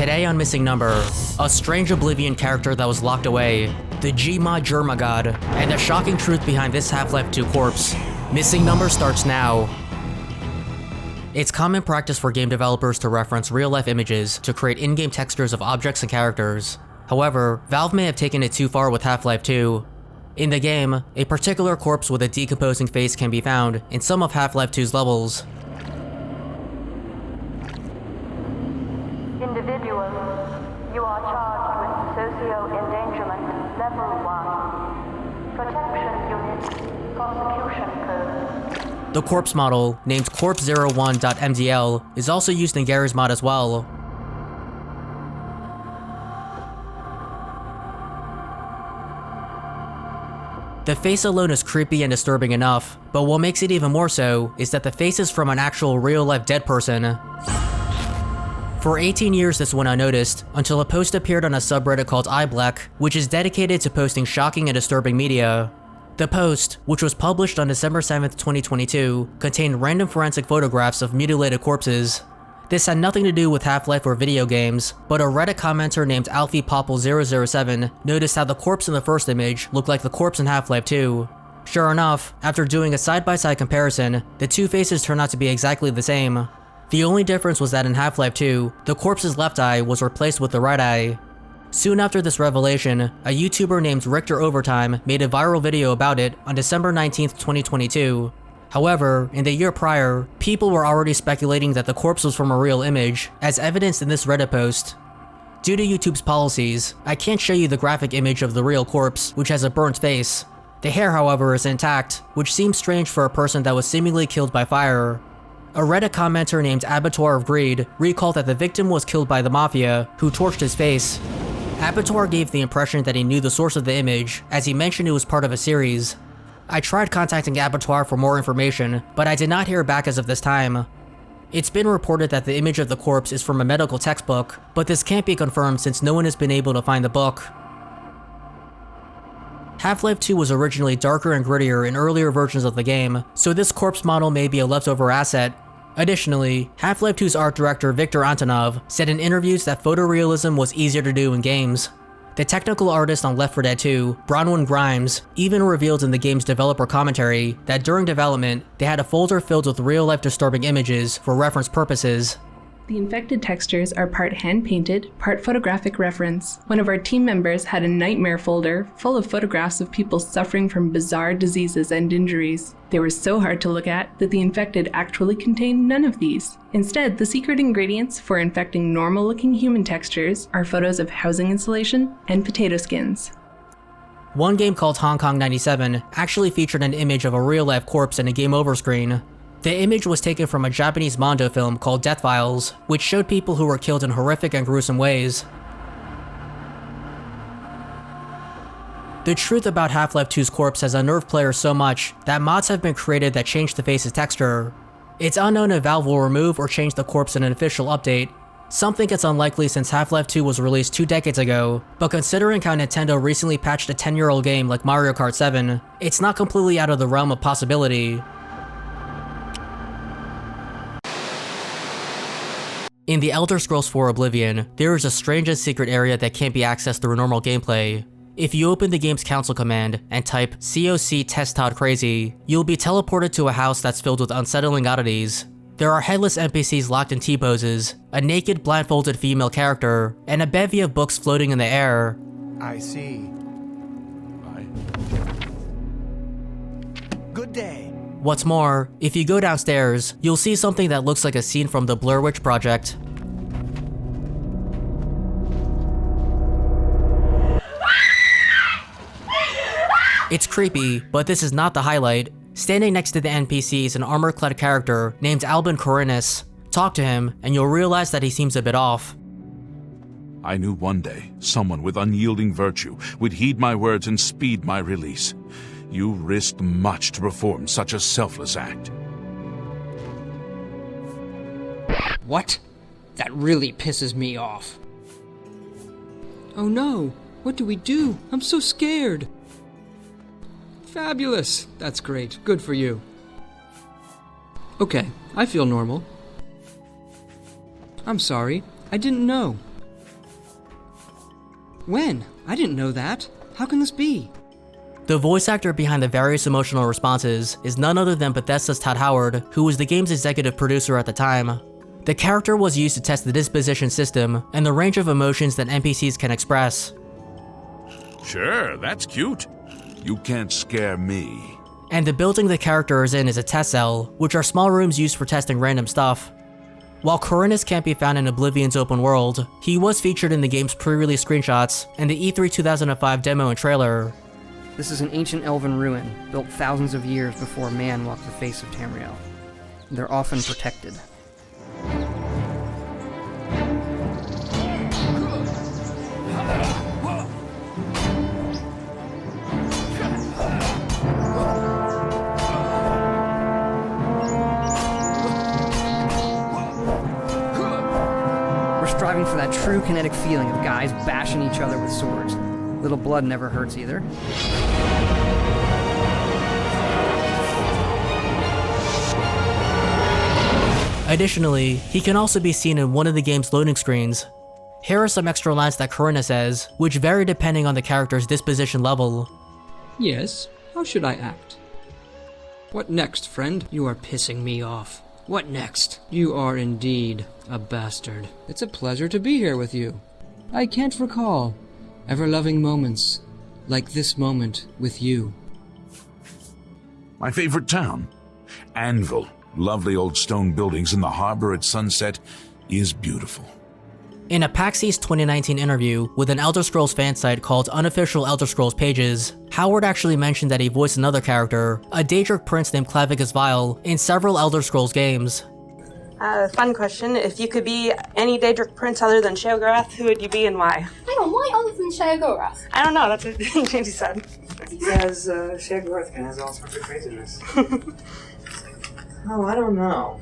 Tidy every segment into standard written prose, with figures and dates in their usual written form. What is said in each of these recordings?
Today on Missing Number, a strange Oblivion character that was locked away, the GMod Jerma God, and the shocking truth behind this Half-Life 2 corpse. Missing Number starts now. It's common practice for game developers to reference real-life images to create in-game textures of objects and characters. However, Valve may have taken it too far with Half-Life 2. In the game, a particular corpse with a decomposing face can be found in some of Half-Life 2's levels. Individual, you are charged with socio-endangerment level 1. Protection unit, prosecution code. The corpse model, named corpse01.mdl, is also used in Garry's mod as well. The face alone is creepy and disturbing enough, but what makes it even more so is that the face is from an actual real-life dead person. For 18 years this went unnoticed, until a post appeared on a subreddit called iBlack, which is dedicated to posting shocking and disturbing media. The post, which was published on December 7th, 2022, contained random forensic photographs of mutilated corpses. This had nothing to do with Half-Life or video games, but a Reddit commenter named AlfiePopple007 noticed how the corpse in the first image looked like the corpse in Half-Life 2. Sure enough, after doing a side-by-side comparison, the two faces turned out to be exactly the same. The only difference was that in Half-Life 2, the corpse's left eye was replaced with the right eye. Soon after this revelation, a YouTuber named Richter Overtime made a viral video about it on December 19th, 2022. However, in the year prior, people were already speculating that the corpse was from a real image, as evidenced in this Reddit post. Due to YouTube's policies, I can't show you the graphic image of the real corpse, which has a burnt face. The hair, however, is intact, which seems strange for a person that was seemingly killed by fire. A Reddit commenter named Abattoir of Greed recalled that the victim was killed by the Mafia, who torched his face. Abattoir gave the impression that he knew the source of the image, as he mentioned it was part of a series. I tried contacting Abattoir for more information, but I did not hear back as of this time. It's been reported that the image of the corpse is from a medical textbook, but this can't be confirmed since no one has been able to find the book. Half-Life 2 was originally darker and grittier in earlier versions of the game, so this corpse model may be a leftover asset. Additionally, Half-Life 2's art director Viktor Antonov said in interviews that photorealism was easier to do in games. The technical artist on Left 4 Dead 2, Bronwyn Grimes, even revealed in the game's developer commentary that during development, they had a folder filled with real-life disturbing images for reference purposes. The infected textures are part hand-painted, part photographic reference. One of our team members had a nightmare folder full of photographs of people suffering from bizarre diseases and injuries. They were so hard to look at that the infected actually contained none of these. Instead, the secret ingredients for infecting normal-looking human textures are photos of housing insulation and potato skins. One game called Hong Kong 97 actually featured an image of a real-life corpse in a game over screen. The image was taken from a Japanese Mondo film called Death Files, which showed people who were killed in horrific and gruesome ways. The truth about Half-Life 2's corpse has unnerved players so much that mods have been created that change the face's texture. It's unknown if Valve will remove or change the corpse in an official update. Some think it's unlikely since Half-Life 2 was released 2 decades ago, but considering how Nintendo recently patched a 10-year-old game like Mario Kart 7, it's not completely out of the realm of possibility. In the Elder Scrolls 4 Oblivion, there is a strange and secret area that can't be accessed through normal gameplay. If you open the game's console command and type COC test Todd crazy, you'll be teleported to a house that's filled with unsettling oddities. There are headless NPCs locked in T-poses, a naked blindfolded female character, and a bevy of books floating in the air. I see. Good day. What's more, if you go downstairs, you'll see something that looks like a scene from the Blair Witch Project. It's creepy, but this is not the highlight. Standing next to the NPC is an armor-clad character named Albin Corinus. Talk to him, and you'll realize that he seems a bit off. I knew one day someone with unyielding virtue would heed my words and speed my release. You risked much to perform such a selfless act. What? That really pisses me off. Oh no! What do we do? I'm so scared! Fabulous! That's great. Good for you. Okay, I feel normal. I'm sorry. I didn't know. When? I didn't know that. How can this be? The voice actor behind the various emotional responses is none other than Bethesda's Todd Howard, who was the game's executive producer at the time. The character was used to test the disposition system and the range of emotions that NPCs can express. Sure, that's cute. You can't scare me. And the building the character is in is a test cell, which are small rooms used for testing random stuff. While Corinus can't be found in Oblivion's open world, he was featured in the game's pre-release screenshots and the E3 2005 demo and trailer. This is an ancient elven ruin, built thousands of years before man walked the face of Tamriel. They're often protected. We're striving for that true kinetic feeling of guys bashing each other with swords. Little blood never hurts either. Additionally, he can also be seen in one of the game's loading screens. Here are some extra lines that Corinna says, which vary depending on the character's disposition level. Yes, how should I act? What next, friend? You are pissing me off. What next? You are indeed a bastard. It's a pleasure to be here with you. I can't recall ever-loving moments like this moment with you. My favorite town? Anvil. Lovely old stone buildings in the harbor at sunset is beautiful. In a PAX East 2019 interview with an Elder Scrolls fan site called Unofficial Elder Scrolls Pages, Howard actually mentioned that he voiced another character, a Daedric prince named Clavicus Vile, in several Elder Scrolls games. Fun question. If you could be any Daedric prince other than Sheogorath, who would you be and why? Hang on, why other than Sheogorath? I don't know, that's what Jamie said. Because Sheogorath has all sorts of craziness. Oh, I don't know.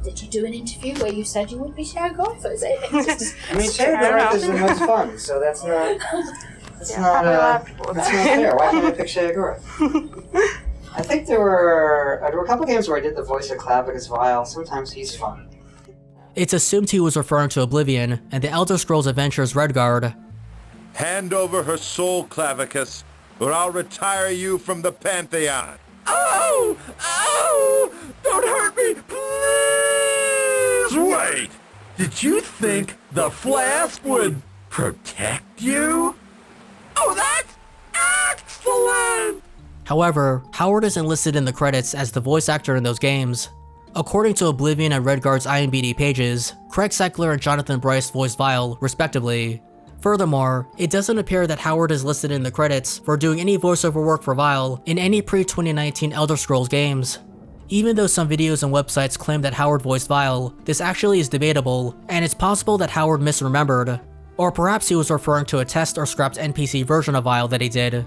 Did you do an interview where you said you would be Sheogorath? Or is it just... I mean, Sheogorath is the most fun, so that's not fair. Why can't I pick Sheogorath? I think there were a couple games where I did the voice of Clavicus Vile. Sometimes he's fun. It's assumed he was referring to Oblivion and the Elder Scrolls Adventures Redguard. Hand over her soul, Clavicus, or I'll retire you from the Pantheon. Oh! Oh! Don't hurt me, please! Wait! Did you think the flask would protect you? Oh, that's excellent! However, Howard isn't listed in the credits as the voice actor in those games. According to Oblivion and Redguard's IMDb pages, Craig Seckler and Jonathan Bryce voiced Vile, respectively. Furthermore, it doesn't appear that Howard is listed in the credits for doing any voiceover work for Vile in any pre-2019 Elder Scrolls games. Even though some videos and websites claim that Howard voiced Vile, this actually is debatable, and it's possible that Howard misremembered. Or perhaps he was referring to a test or scrapped NPC version of Vile that he did.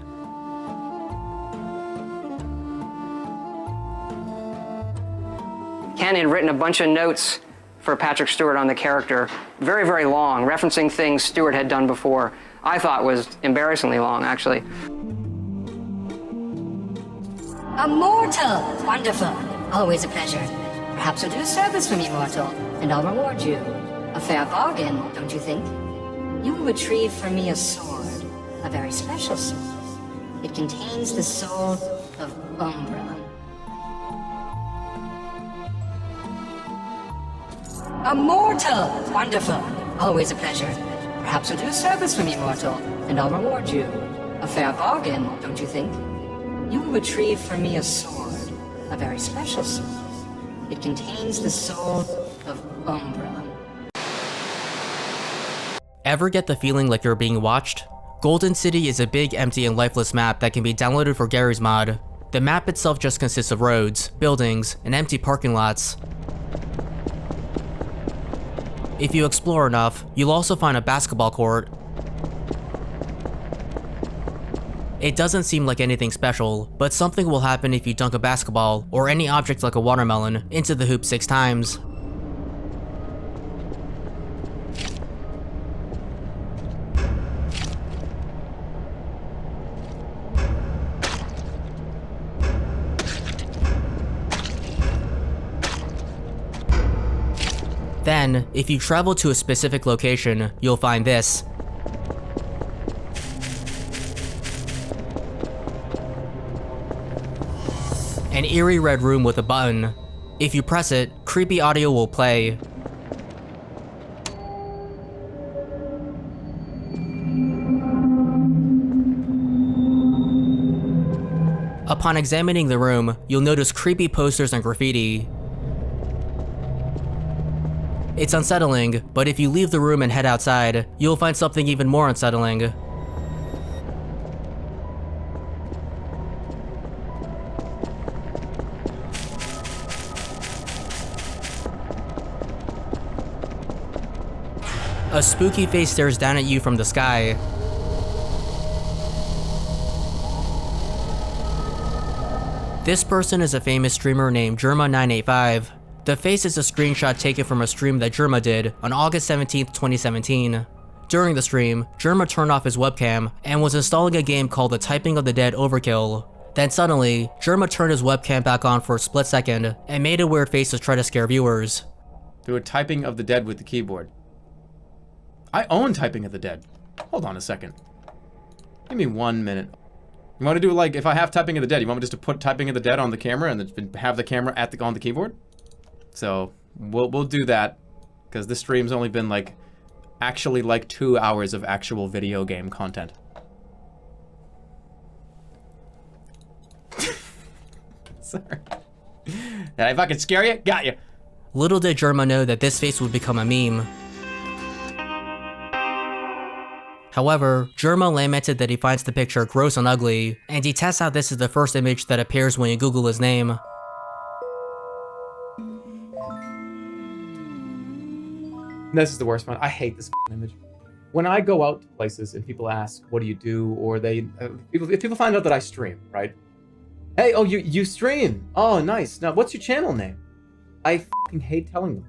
Ken had written a bunch of notes for Patrick Stewart on the character, very, very long, referencing things Stewart had done before. I thought was embarrassingly long, actually. Immortal! Wonderful. Always a pleasure. Perhaps we'll do a service for me, mortal, and I'll reward you. A fair bargain, don't you think? You will retrieve for me a sword, a very special sword. It contains the soul of Umbra. Immortal! Wonderful. Always a pleasure. Perhaps we'll do a service for me, mortal, and I'll reward you. A fair bargain, don't you think? You will retrieve for me a sword, a very special sword. It contains the soul of Umbra. Ever get the feeling like you're being watched? Golden City is a big, empty, and lifeless map that can be downloaded for Gary's mod. The map itself just consists of roads, buildings, and empty parking lots. If you explore enough, you'll also find a basketball court. It doesn't seem like anything special, but something will happen if you dunk a basketball, or any object like a watermelon, into the hoop 6 times. Then, if you travel to a specific location, you'll find this. an eerie red room with a button. If you press it, creepy audio will play. Upon examining the room, you'll notice creepy posters and graffiti. It's unsettling, but if you leave the room and head outside, you'll find something even more unsettling. A spooky face stares down at you from the sky. This person is a famous streamer named Jerma985. The face is a screenshot taken from a stream that Jerma did on August 17th, 2017. During the stream, Jerma turned off his webcam and was installing a game called The Typing of the Dead Overkill. Then suddenly, Jerma turned his webcam back on for a split second and made a weird face to try to scare viewers. They were Typing of the Dead with the keyboard. I own Typing of the Dead. Hold on a second. Give me 1 minute. You want to do like, if I have Typing of the Dead, you want me just to put Typing of the Dead on the camera and then have the camera on the keyboard? So, we'll do that, because this stream's only been like, actually like 2 hours of actual video game content. Sorry. Did I fucking scare you? Got you. Little did Jerma know that this face would become a meme. However, Jerma lamented that he finds the picture gross and ugly, and he tests out this is the first image that appears when you Google his name. This is the worst one. I hate this image. When I go out to places and people ask, what do you do? Or if people find out that I stream, right? Hey, oh, you stream. Oh, nice. Now, what's your channel name? I fucking hate telling them.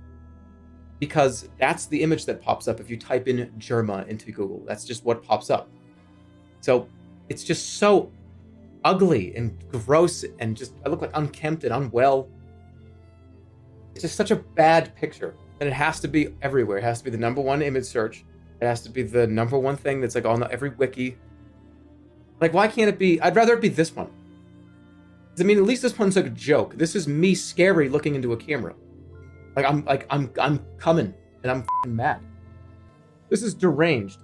Because that's the image that pops up if you type in Jerma into Google. That's just what pops up. So it's just so ugly and gross and just, I look like unkempt and unwell. It's just such a bad picture. And it has to be everywhere. It has to be the #1 image search. It has to be the #1 thing that's like on every wiki. Like, why can't it be? I'd rather it be this one. I mean, at least this one's like a joke. This is me scary looking into a camera. I'm coming and I'm f***ing mad. This is deranged.